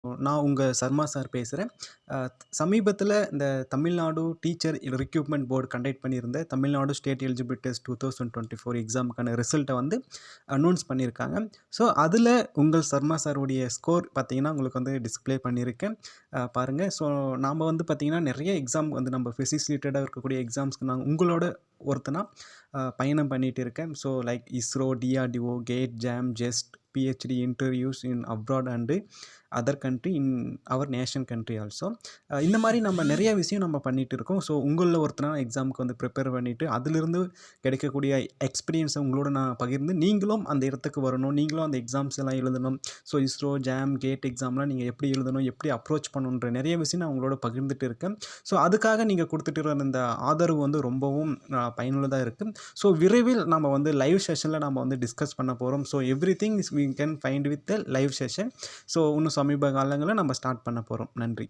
நான் உங்க சர்மா சார் பேசுறேன். அ சமீபத்தில இந்த Tamil Nadu teacher recruitment board conduct பண்ணியிருந்த தமிழ்நாடு ஸ்டேட் எலிஜிபிலிட்டி டெஸ்ட் 2024 எக்ஸாமுக்கான ரிசல்ட்ட வந்து அனௌன்ஸ் பண்ணியிருக்காங்க. ஸோ, அதில உங்கள் சர்மா சாருடைய ஸ்கோர் பார்த்தீங்கன்னா, உங்களுக்கு வந்து டிஸ்ப்ளே பண்ணியிருக்கேன். பாருங்க. ஸோ, நாம வந்து பார்த்தீங்கன்னா, நெறைய எக்ஸாம் வந்து நம்ம பிசிக்ஸ் ரிலேட்டடா இருக்கக்கூடிய எக்ஸாம்ஸ்க்கு நான் உங்களோட ஒருத்தனா பயணம் பண்ணிட்டு இருக்கேன். So, like ISRO, DRDO, GATE, JAM, JEST, PhD interviews in abroad and other country in our nation country also. இந்த மாரி நம்ம நெறைய விஷயம் நம்ம பண்ணிட்டு இருக்கோம். ஸோ, உங்கள்ல ஒருத்தனா எக்ஸாமுக்கு வந்து ப்ரிப்பேர் பண்ணிட்டு, அதிலிருந்து கிடைக்கக்கூடிய எக்ஸ்பீரியன்ஸ உங்களோட நான் பகிர்ந்து, நீங்களும் அந்த இடத்துக்கு வரணும். நீங்களும் அந்த எக்ஸாம்ஸ் எல்லாம் எழுதணும். ஸோ, ISRO, ஜாம், கேட் எக்ஸாம்லாம் நீங்க எப்படி எழுதணும், எப்படி அப்ரோச் பண்ணணுன்ற நெறைய விஷயம் நான் உங்களோட பகிர்ந்துட்டு இருக்கேன். ஸோ, அதுக்காக நீங்க குடுத்துட்டு வர இந்த ஆதரவு வந்து ரொம்பவும் பயனுள்ளதா இருக்கு. ஸோ, விரைவில் நம்ம வந்து லைவ் செஷன்ல நம்ம வந்து டிஸ்கஸ் பண்ண போறோம். So, everything is we can find with the live session. So, இன்னும் சமீப காலங்கள்ல நம்ம ஸ்டார்ட் பண்ண போறோம். நன்றி.